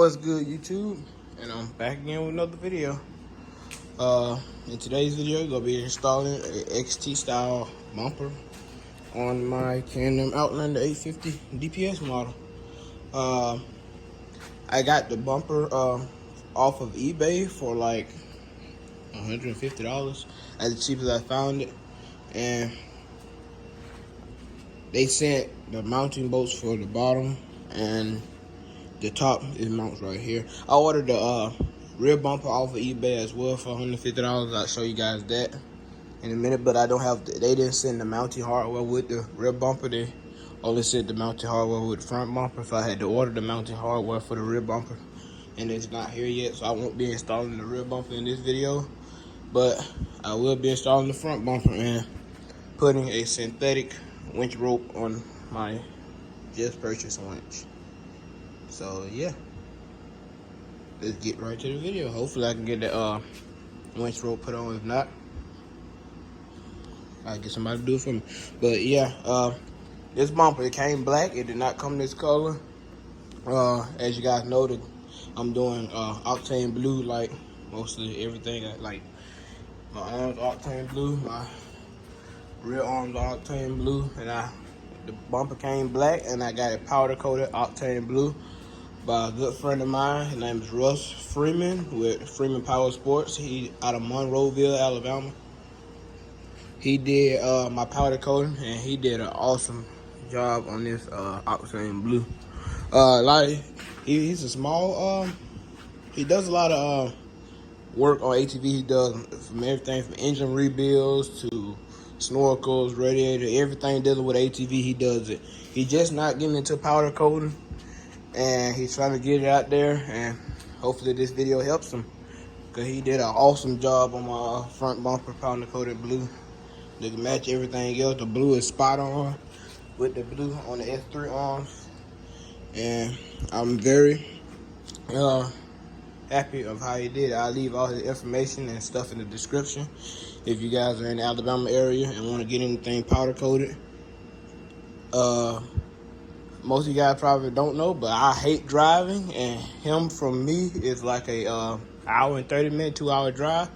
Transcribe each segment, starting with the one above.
What's good, YouTube? And I'm back again with another video. In today's video, gonna be installing a XT style bumper on my Canon Outlander 850 DPS model. I got the bumper off of eBay for like $150, as cheap as I found it, and they sent the mounting bolts for the bottom, and the top is mounts right here. I ordered the rear bumper off of eBay as well for $150. I'll show you guys that in a minute, but I don't have they didn't send the mounting hardware with the rear bumper. They only sent the mounting hardware with the front bumper, so I had to order the mounting hardware for the rear bumper, and it's not here yet, so I won't be installing the rear bumper in this video, but I will be installing the front bumper and putting a synthetic winch rope on my just purchased winch. So yeah, let's get right to the video. Hopefully I can get the winch rope put on. If not, I'll get somebody to do it for me. But yeah, this bumper, it came black. It did not come this color. As you guys know, I'm doing octane blue, like mostly everything. Like my arms octane blue, my rear arms are octane blue, and the bumper came black, and I got it powder coated octane blue by a good friend of mine. His name is Russ Freeman with Freeman Power Sports. He out of Monroeville, Alabama. He did my powder coating, and he did an awesome job on this octane blue. He's a small. He does a lot of work on ATV. He does from everything from engine rebuilds to snorkels, radiator, everything dealing with ATV. He does it. He's just not getting into powder coating, and he's trying to get it out there, and hopefully this video helps him, because he did an awesome job on my front bumper, powder coated blue. They can match everything else. The blue is spot on with the blue on the S3 arms, and I'm very happy of how he did it. I'll leave all his information and stuff in the description if you guys are in the Alabama area and want to get anything powder coated. Most of you guys probably don't know, but I hate driving, and him from me is like a hour and 30-minute, 2-hour drive.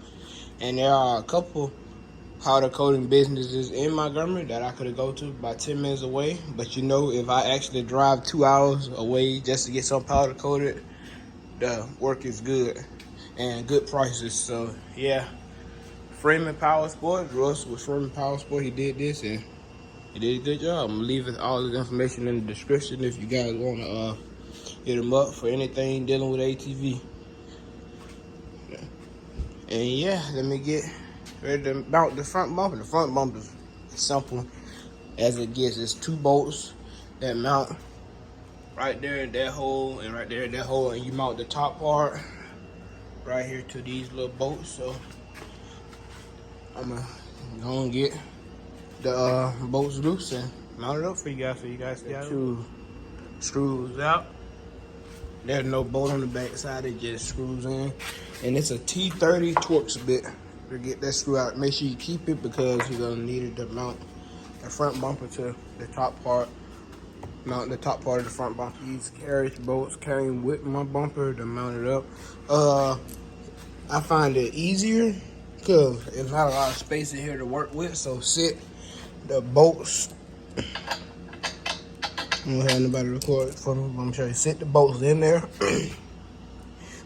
And there are a couple powder coating businesses in Montgomery that I could go to about 10 minutes away. But you know, if I actually drive 2 hours away just to get some powder coated, the work is good and good prices. So yeah, Freeman Power Sports, Russ with Freeman Power Sports, he did this, and he did a good job. I'm leaving all this information in the description if you guys want to hit him up for anything dealing with ATV. And yeah, let me get ready to mount the front bumper. The front bumper is simple as it gets. It's 2 bolts that mount right there in that hole, and right there in that hole, and you mount the top part right here to these little bolts. So I'm gonna go and get the bolts loose and mount it up for you guys, so you guys see how 2 screws out. There's no bolt on the back side, it just screws in, and it's a T30 Torx bit to get that screw out. Make sure you keep it, because you're gonna need it to mount the front bumper to the top part. Mount the top part of the front bumper. These carriage bolts came with my bumper to mount it up. I find it easier because there's not a lot of space in here to work with, so sit the bolts. I don't have nobody record for me, but I'm sure you sit the bolts in there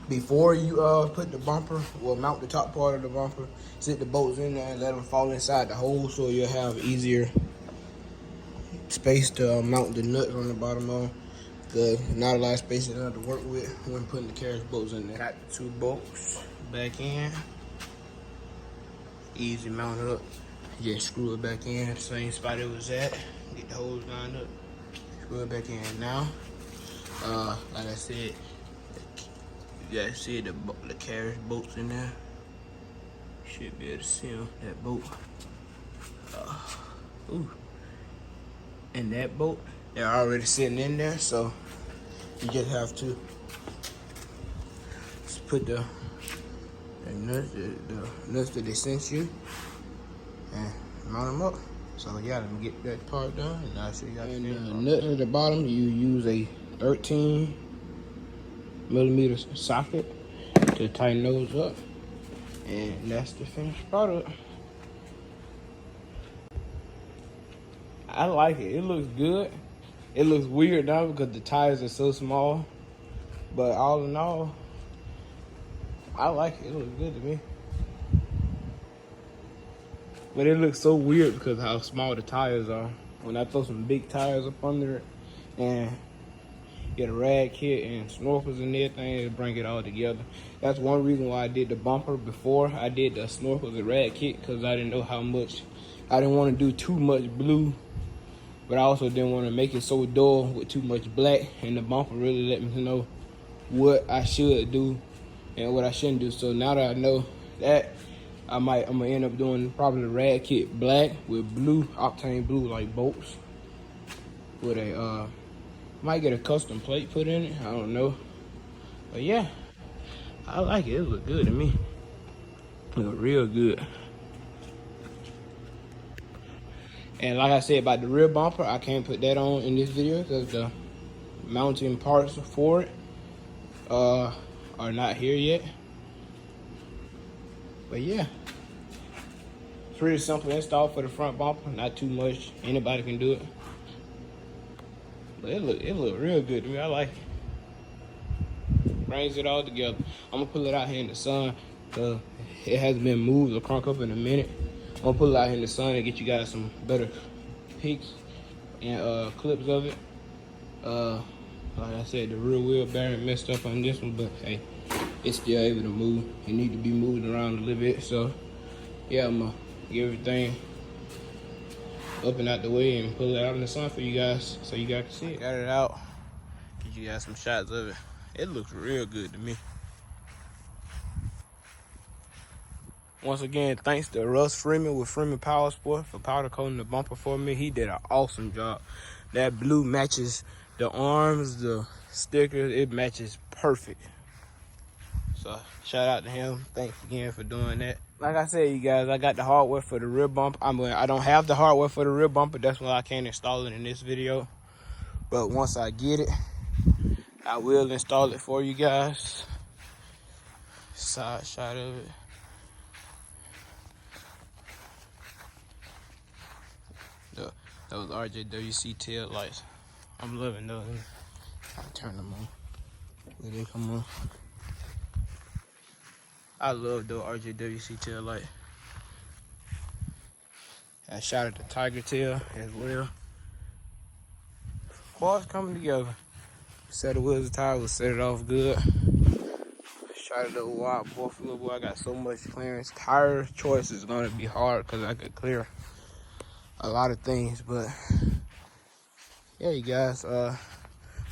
before you put the bumper. Well, mount the top part of the bumper. Sit the bolts in there and let them fall inside the hole, so you'll have easier space to mount the nuts on the bottom of. Because not a lot of space to work with when putting the carriage bolts in there. Got the 2 bolts back in. Easy mount up. Just screw it back in the same spot it was at. Get the holes lined up. Screw it back in now. Like I said, you guys see the carriage bolts in there. Should be able to see that bolt. And that bolt, they're already sitting in there, so you just have to just put the nuts that they sent you and mount them up. So yeah, let me get that part done, and I'll show you guys. And the nuts at the bottom, you use a 13 millimeter socket to tighten those up. And that's the finished product. I like it. It looks good. It looks weird now because the tires are so small. But all in all, I like it. It looks good to me. But it looks so weird because of how small the tires are. When I throw some big tires up under it and get a rag kit and snorkels and everything, it'll bring it all together. That's one reason why I did the bumper before I did the snorkels and rag kit, because I didn't know how much. I didn't want to do too much blue, but I also didn't want to make it so dull with too much black. And the bumper really let me know what I should do and what I shouldn't do. So now that I know that, I'm gonna end up doing probably the rag kit black with blue, octane blue like bolts. With a might get a custom plate put in it. I don't know. But yeah, I like it. It look good to me. It look real good. And like I said about the rear bumper, I can't put that on in this video because the mounting parts for it are not here yet. But yeah, pretty simple install for the front bumper. Not too much. Anybody can do it. But it look real good to me. I like it. Brings it all together. I'm gonna pull it out here in the sun because it hasn't been moved or crunk up in a minute. I'm gonna pull it out here in the sun and get you guys some better pics and clips of it. Like I said, the rear wheel bearing messed up on this one, but hey, it's still able to move. It need to be moved around a little bit. So yeah, I'm gonna get everything up and out the way and pull it out in the sun for you guys so you guys can see it. Got it out. Get you guys some shots of it. It looks real good to me. Once again, thanks to Russ Freeman with Freeman Power Sport for powder coating the bumper for me. He did an awesome job. That blue matches the arms, the stickers, it matches perfect. So shout out to him. Thanks again for doing that. Like I said, you guys, I got the hardware for the rear bumper. I don't have the hardware for the rear bumper. That's why I can't install it in this video. But once I get it, I will install it for you guys. Side shot of it. Those RJWC tail lights. I'm loving those. I turn them on. Where they come on. I love those RJWC tail light. I shot at the tiger tail as well. Quads coming together. Set the wheels and tires will set it off good. Shot at the wild buffalo boy. I got so much clearance. Tire choice is gonna be hard because I could clear a lot of things, but yeah, you guys,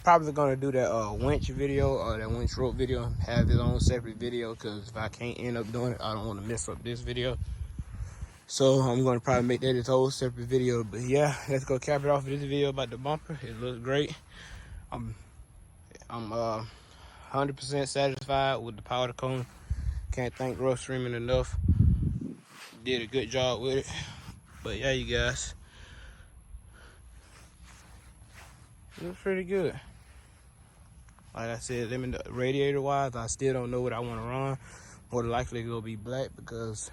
probably gonna do that winch video or that winch rope video, have its own separate video, because if I can't end up doing it, I don't want to mess up this video. So I'm gonna probably make that its whole separate video. But yeah, let's go cap it off with this video about the bumper. It looks great. I'm 100% satisfied with the powder coating. Can't thank Russ Freeman enough. Did a good job with it. But yeah, you guys, it looks pretty good. Like I said, radiator wise, I still don't know what I want to run. More than likely it's gonna be black because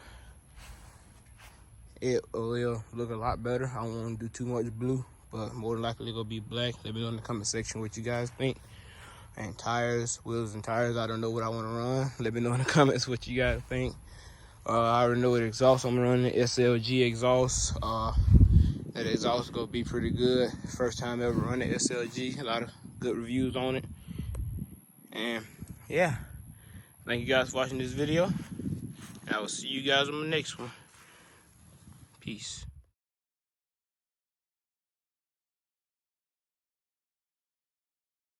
it will look a lot better. I don't want to do too much blue, but more than likely it's gonna be black. Let me know in the comment section what you guys think. And tires, wheels and tires, I don't know what I want to run. Let me know in the comments what you guys think. I already know what exhaust I'm running, SLG exhaust. That exhaust is gonna be pretty good. First time ever running SLG. A lot of good reviews on it. And yeah, thank you guys for watching this video. And I will see you guys on the next one. Peace.